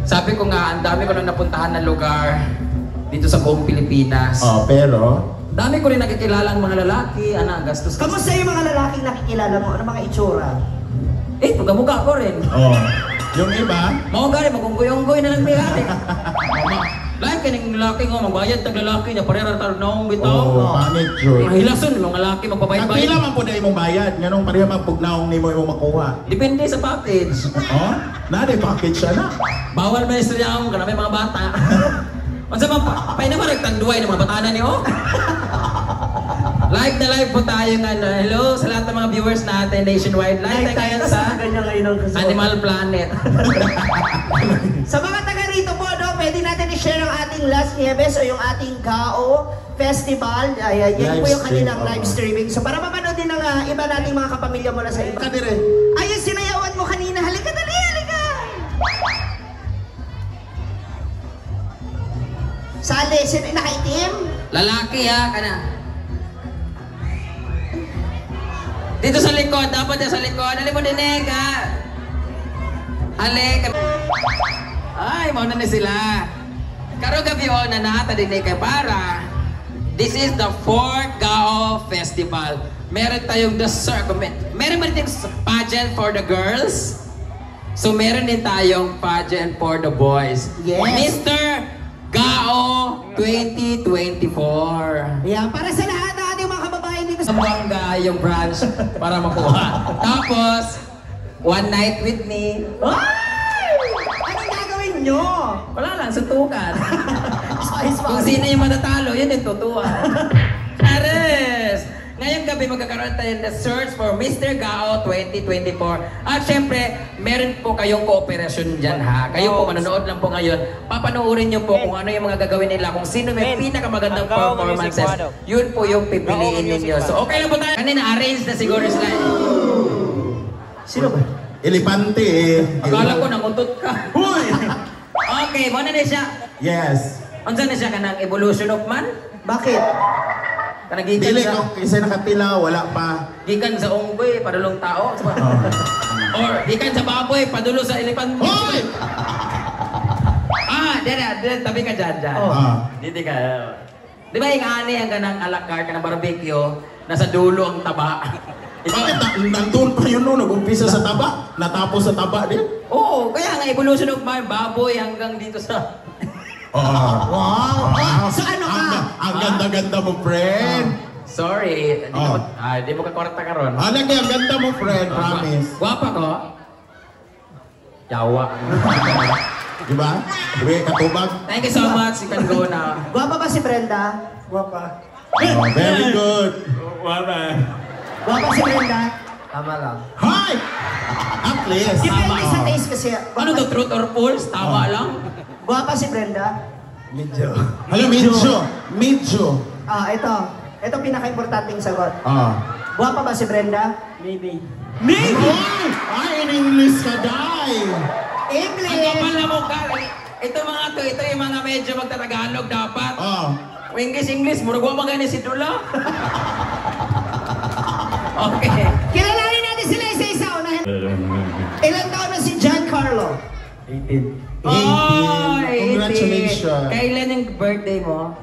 Sabi ko nga, ang dami ko nang napuntahan na lugar dito sa buong Pilipinas. Oh, pero? Dami ko rin nakikilalang mga lalaki, gastos. Kamusta yung mga lalaking nakikilala mo? Ano mga itsura? Puga-muga ko rin. Oh. Yung iba? Mga rin, magunggoy-unggoy na lang nilari. Lahat ka ng lalaki nga, magbayad tag lalaki niya, parera taro na akong bitaw. Pangit yun. Mahilason, mga lalaki magbabayad-bayad. Ang pila man po na imong bayad, ganong pareha magpugnaong ni mo imong makuha. Depende sa package. Oh? Nade package siya na. Bawal may istorya akong kanami mga bata. Kung sa mga naman nagtanduay ng mga batanan niyo. Live na live po tayo nga. Hello sa lahat ng mga viewers natin nationwide. Live tayo sa Animal Planet. Sa mga taga rito po, pwede natin i-share ang ating Las Nieves o yung ating Gao Festival. Yan po yung kanilang live streaming. So para mapanood din ng iba nating mga kapamilya mula sa iba. Ayun, sinayawan mo kanina. Halika dali, halika! Sali, sino nakaitim? Lalaki ha, kana. Dito sa likod, dapat sa likod. Dali mo dinig ha. Halik. Ay, mauna na sila. Karong gabi o na nata dinig kay para. This is the 4th Gao Festival. Meron tayong meron ba tayong pageant for the girls? So meron din tayong pageant for the boys. Yes. Mr. Gao 2024. Yan, para sa lahat ng ating mga kababayan dito sa Bangga yung branch para makuha. Tapos, one night with me. Ay! Anong gagawin nyo? Wala lang, suntukan. Spice Kung sino yung matatalo, yun yung tutuan. Ares! Ngayong gabi magkakaroon tayo ng search for Mr. Gao 2024. At syempre, meron po kayong kooperasyon dyan ha. Kayo po manonood lang po ngayon. Papanoorin nyo po kung ano yung mga gagawin nila. Kung sino may pinakamagandang performances. Yun po yung pipiliin ninyo. So okay lang po tayo. Kanina arrange na siguro sila. Sino ba? Elepante eh. Akala ko nangutot ka. Huy! Okay, muna na siya. Yes. Unsan na siya kanang evolution of man? Bakit? Kanang Dili gikan kung isa nakapila, wala pa. gikan sa unggoy, padulong tao. Or gikan sa baboy, padulo sa elephant. Hoy! Dere, tabi ka dyan. Dito ka. Di ba yung ani ang ganang alakar, kanang barbecue, nasa dulo ang taba. Bakit nandun pa yun no? Nag-umpisa sa taba? Natapos sa taba din? Oo, kaya nga evolution of my baboy hanggang dito sa... Wow! So ano ka? Ang ganda-ganda mo, friend. Sorry, di mo kakorta ka ron. Ang ganda mo, friend, promise. Guwapa ko? Yawa. Diba? Diba, katubag? Thank you so much, you can go now. Guwapa ba si Brenda? Guwapa. Oh, very good. Guwapa. Guwapa si Brenda? Tama lang. Hi! At least. Depende sa taste kasi. Ano to, truth or false? Tama lang? Guwapa si Brenda? Medyo. Hello, medyo. Medyo. Ito pinaka-importanting sagot. Guwapa ba si Brenda? Maybe. Maybe! Ay, in English ka, day! English! Ang kapal na mukha. Ito yung mga medyo magtatagalog dapat. English, murag wa magani si Dula. Okay. Kilalanin natin sila isa-isa. Ilan taon na si Giancarlo? 18. Oh, 18. Congratulations. Kailan yung birthday mo?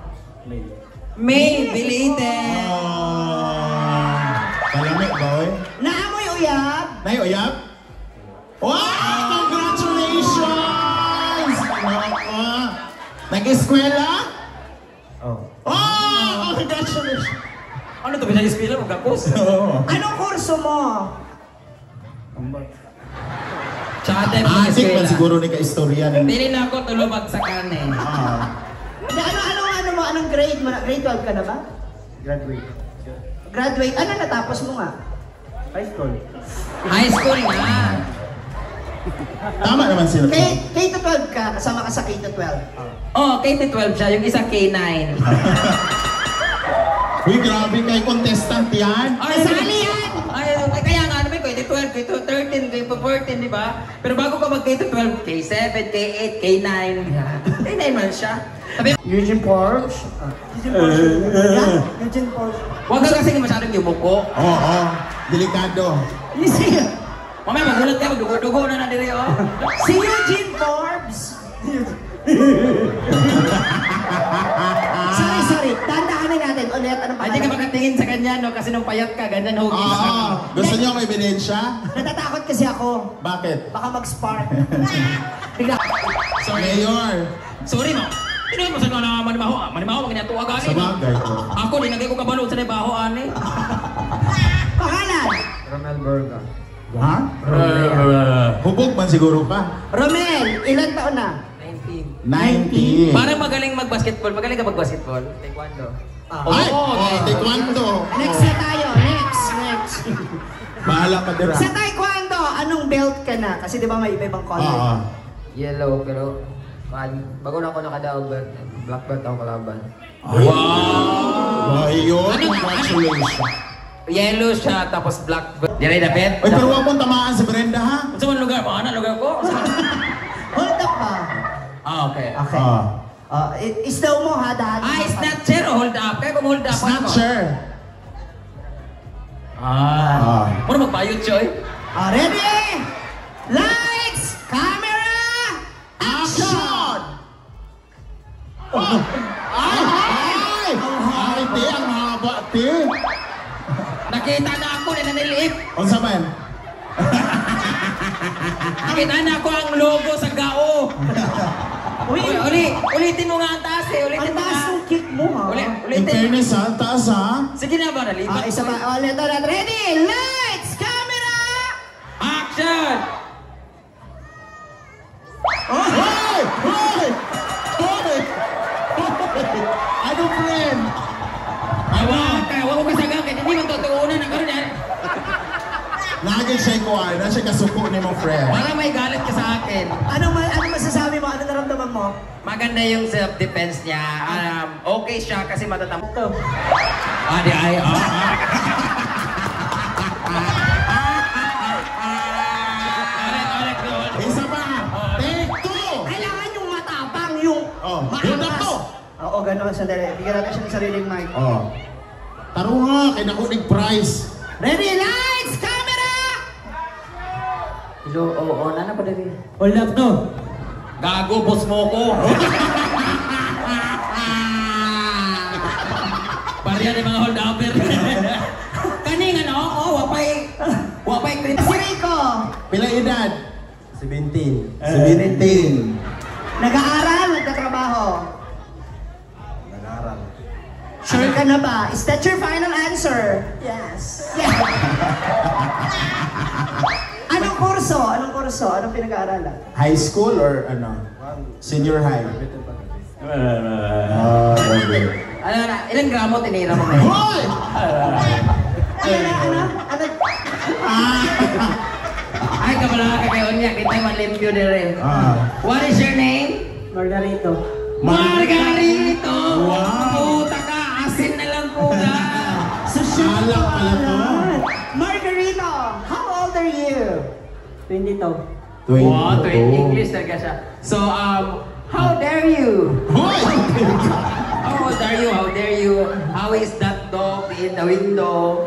May, belated. Kalamit, boy. Naamoy uyab? Uyab? Wow! Congratulations! Nag-eskwela? Congratulations! Ano to, pinag-eskwela mo kapos? Anong kurso mo? Tsaka tayo Adik man mag-eskwela. siguro ni ka-istorya. Dili na ako tulubag sa kanin. Anong grade mo? Grade 12 ka na ba? Graduate. Graduate? Ano natapos mo nga? High school. High school nga. Tama naman sila. K-12 ka, kasama ka sa K-12. Oh, K-12 siya, yung isa K-9. Uy, grabe kay contestant yan. Kasali yan! Kaya nga, ano may K-12, K-13, K-14, di ba? Pero bago ka mag K-12, K-7, K-8, K-9. K-9 man siya. Sabi, Eugene Porsche. Eugene Porsche. huwag ka kasi masyadong yumuko. Oo, delikado. Si Mamaya magulat ka, dugo-dugo na na diri, oh. Eugene Forbes. Sorry. Dandahanin natin ulit. Anong Hindi ka pangalan? makatingin sa kanya, no? Kasi nung payat ka, ganyan hugis ka. Gusto niyo ang ebidensya? Natatakot kasi ako. Bakit? Baka mag-spark. Bigla. Mayor. Sorry, mo. Tinoy mo sa nga na manimaho. Manimaho, magkanya tuwa gani. Sa bagay ko. Ako, di nagay ko kabalo sa nibaho, ani. Pangalan? Romel Burga. Ha? Hubog man siguro pa. Romel, ilan taon na? 19. 90. Parang magaling mag-basketball. Magaling ka mag-basketball? Taekwondo. Ay! Taekwondo. Next na tayo. Next. Bahala ka dira. Sa taekwondo, anong belt ka na? Kasi di ba may iba-ibang color? Yellow, pero bago na ako nakadaog, black belt ako kalaban. Wow! Ayun, Ano? congratulations. Yellow siya, tapos black belt. Diray na bet? Ay, pero huwag mong tamaan sa Brenda, ha? Sa mga lugar? Ano lugar ko? Hold up pa. Okay. Okay. Islaw mo ha, dahan. Snatcher o hold up? Kaya kung hold up, ano? Snatcher. Ano magbayot, Choy? Ready? Lights! Camera! Action! Ay! Te, ang haba, te. Nakita na ako na naniliip. Unsa man? Nakita na ako ang logo sa GAO. Ulitin mo nga ang taas eh. Ang Ulitin mo taas nga. ng kick mo ha. In Ulitin. fairness, ha? Taas, ha? Sige na ba, nalipat? Isa pa. Ulit. Ready? Lights! Camera! Action! Hoy! Hoy! Hoy! Ano, friend? Huwag mo kasagang, kaya hindi man tutuunan ang karoon yan. Naging siya ikuha, na siya kasuko ni mo, friend. Parang may galit ka sa akin. Ano masasabi mo? Ano naramdaman mo? Maganda yung self-defense niya. Okay siya kasi matatamot to. Di ay. Ulit, doon. Isa pa! Take two! Kailangan yung matapang, yung Hold up to! Oo, gano'n. Sandali. Bigyan natin siya ng sariling mic. Tarunga, kinakunig prize. Ready? Lights! Camera! Hello, oo, nana pa dali. Hold up to. Gago, boss mo ko. Pariya ni mga hold-upper. Kaning ano, wapay clean. Si Rico, Pila edad? 17. 17. nag-aaral, nagtatrabaho. Nag-aaral. Sure ka na ba? Is that your final answer? Yes. Yeah. Anong kurso? Anong pinag-aaralan? High school or ano? Senior high? Okay. Ano na, ilang gramo tinira mo ngayon? Hoy! Ano? Ay, kabala ka kayo niya, kita man limpyo dire. What is your name? Margarito. Margarito! Wow! Puta ka, asin na lang kuda. Alak pala to. Margarito, how old are you? 22. Wow, 20 English talaga siya. So, how dare you? Hoy! How dare you? How dare you? How is that dog in the window?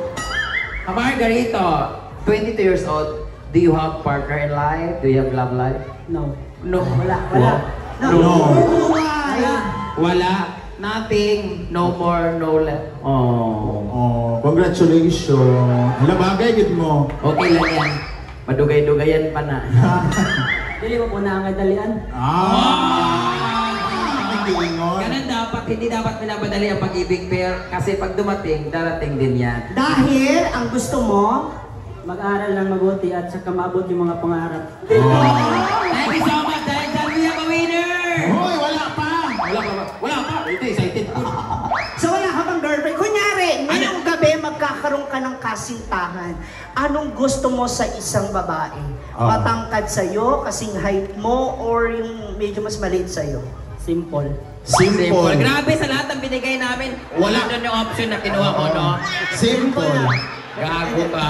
Margarito, 22 years old. Do you have partner in life? Do you have love life? No. No. Wala. No. Wala. Nothing. No more, no less. Oh. Congratulations. Hala bagay gid mo. Okay lang yan. Madugay-dugayan pa na. Dili mo po na ang kadalian. Tingon. Ganun dapat, hindi dapat pinabadali ang pag-ibig, pero kasi pag dumating, darating din yan. Dahil ang gusto mo, Mag-aral ng mabuti at saka maabot yung mga pangarap. Thank you so much, dahil dyan we have a winner! Hoy, wala pa. Wala pa. Ito, excited ko. so wala ka bang girlfriend? Kunyari, ngayong gabi magkakaroon ka ng kasintahan. Anong gusto mo sa isang babae? Matangkad sa'yo, kasing height mo, or yung medyo mas maliit sa'yo? Simple. Simple. Grabe sa lahat ng binigay namin. Wala. Doon yung option na kinuha mo, no? Simple. Gago ka.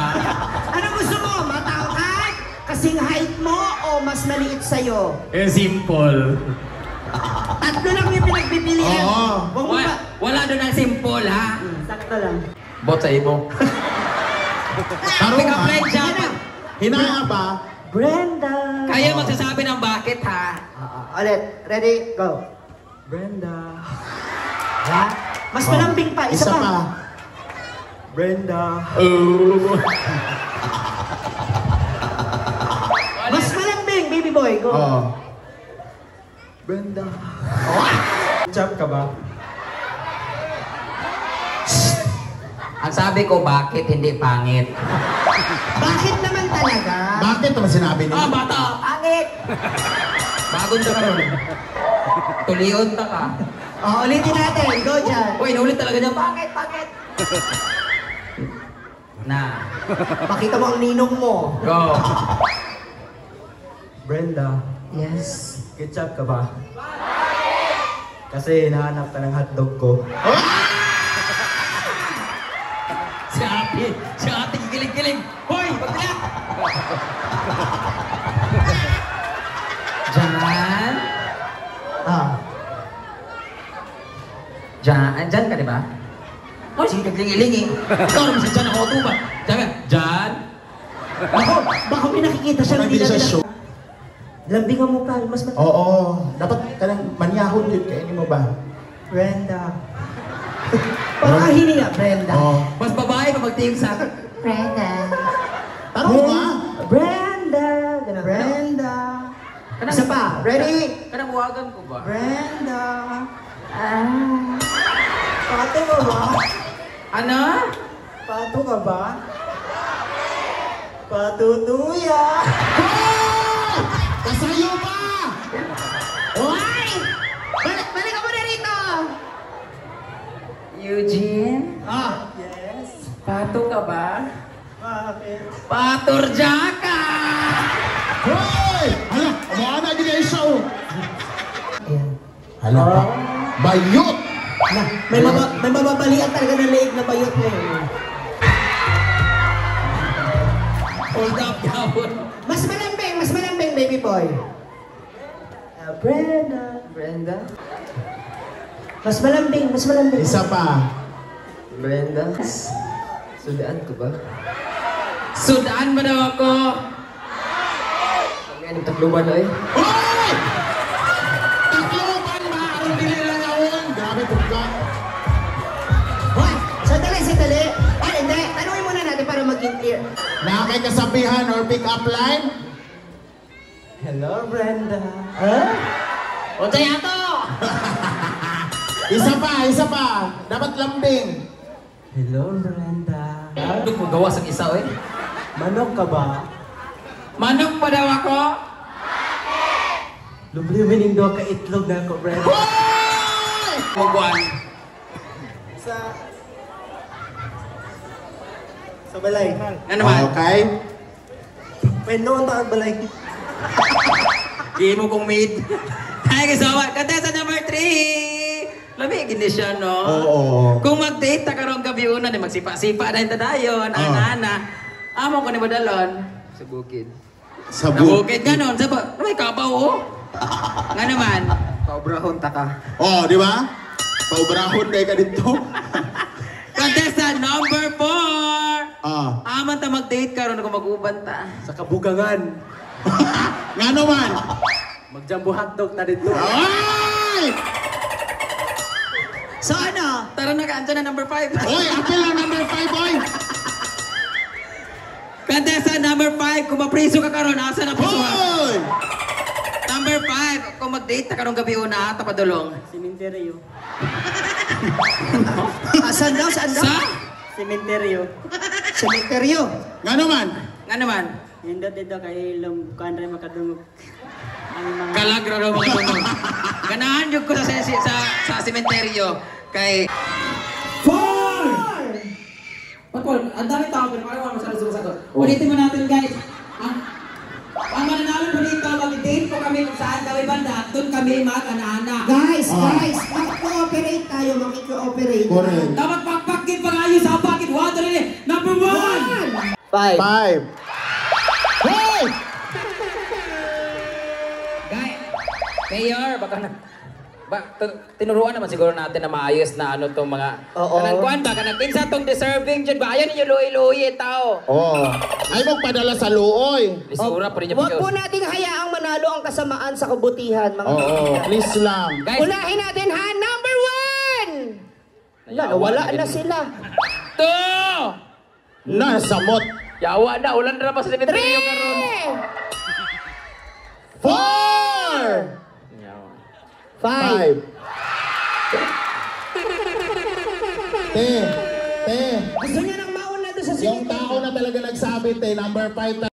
Anong gusto mo? Matangkad? Kasing height mo, o mas maliit sa'yo? Simple. Tatlo lang yung pinagpipilian. Oo. Huwag mo ba? Wala doon ang simple, ha? Sakto lang. Bot sa ibo. Tarunga. Pick up line siya. Hinaya ba? Brenda! Kayo magsasabi ng bakit ha? Ulit. Ready? Go. Brenda. Ha? Mas malambing pa. Isa pa. Brenda. Mas malambing, baby boy. Go. Brenda. Chap ka ba? Ang sabi ko, bakit hindi pangit? Bakit naman talaga? Bakit naman sinabi niya? Bata! Pangit! Bagong ka ron. Tulion ka ka. Ulitin natin. Go dyan. Uy, naulit talaga niya. Bakit? Bakit? Na. Pakita mo ang ninong mo. Go. Brenda. Yes. Ketchup ka ba? Kasi hinahanap ka ng hotdog ko. Si ate, gigiling-giling. Hoy, pagtilak! Diyan. Diyan ka, di ba? Oh, sige, kaglingi-lingi. Ikaw naman si Diyan ako tuba. Diyan. Baka may nakikita siya. Hindi siya show. Lambingan mo pa. Mas Oo. Dapat ka nang manyahon yun. Kaya mo ba? Brenda. Pagkahini nga, Brenda. Mas babae pa magtingin sa... Brenda. Tanong nga. Brenda. Ganun. Brenda. Isa pa. Ready? Kanang huwagan ko ba? Brenda. Pato ka ba? Ano? Pato ka ba? Patutuya. Kasayo pa! Hoy! Balik ka muna rito! Eugene? Yes. Pato ka ba? Bakit? Paturja ka! Hoy! Hala, umuha na din yung show. Ayan. Hala pa. Bayot! Na, may mababalian talaga ng leeg na bayot ngayon. Hold up, gawon. Mas malambing, baby boy. Brenda. Brenda. Mas malambing. Isa pa. Brenda. Sudaan ko ba? Sudaan ba daw ako? Ngayon, takluban na eh. Hoy! Takluban ba? Ang nililangawin? Grabe ka. Hoy! Sandali. Ay, hindi. Tanungin muna natin para maging clear. Nakakay kasabihan or pick-up line? Hello, Brenda. O tayato! Isa pa. Dapat lambing. Hello, Brenda. Ano mo gawas ang isa, eh? Manok ka ba? Manok pa daw ako? Lubliwining do ka itlog na ako, Brenda. Hoy! Mugwan. Sa balay. Ano naman? Okay. May noon ta ang balay. Di mo kong maid. Thank you so much. Contestant number 3. Lamigin din siya, no? Oo. Kung mag-date ta karong gabi una, di magsipa-sipa na yung tadayon, ana-ana. Amo ko ni Badalon. Sa bukid. Sa Nabukid ganon. Saba, may kabaw, oh. Nga naman. Paubrahon ta ka. Di ba? Paubrahon kayo ka dito. Contestant number 4. Aman ta mag-date karon kung mag-uban ta. Sa kabugangan. Nga naman. Magjambo hotdog na dito. Ay! So ano? Tara na ka, andyan na number 5. Hoy, apel ang number 5, boy. Contestant number 5, kung mapriso ka karon, asa na priso ha? Hoy! Number 5, kung mag-date ta karong gabi una, tapadulong. Sementeryo. Saan daw? Sa? Sementeryo. Cemeteryo. Nga naman. Nga naman. Hindot dito kay Lumbukan rin makadungog. Ang mga... Kalagra raw mga tunog. Ganahan yung ko sa sementeryo kay... 4! Paul, ang dami tao pero parang wala masyadong sumasagot. Ulitin mo natin guys. Ang mananalo po dito, mag-date po kami kung saan kami banda, doon kami mag-ana-ana. Guys, mag-cooperate tayo, makikooperate. Correct. Dapat pakpakin pang-ayos sa bakit water rin. Number 1! 5. 5. Hoy! Guys, Mayor, baka na... Tinuruan naman siguro natin na maayos na ano tong mga... Oo. Kanang kuhan ba? Kanang kinsa tong deserving dyan ba? Ayaw ninyo luoy-luoy tao. Oh. Ay magpadala sa luoy. Lisura pa rin yung Huwag po nating hayaang manalo ang kasamaan sa kabutihan, mga Oo, kaibigan. please lang. Guys, Unahin natin ha, number 1! Wala na sila. to! Nasamot. Yawa na, ulan na naman sa cemetery karon. 4! 5. 5. Te. Gusto niya nang mauna doon sa Yung tao na talaga nagsabi, te, number 5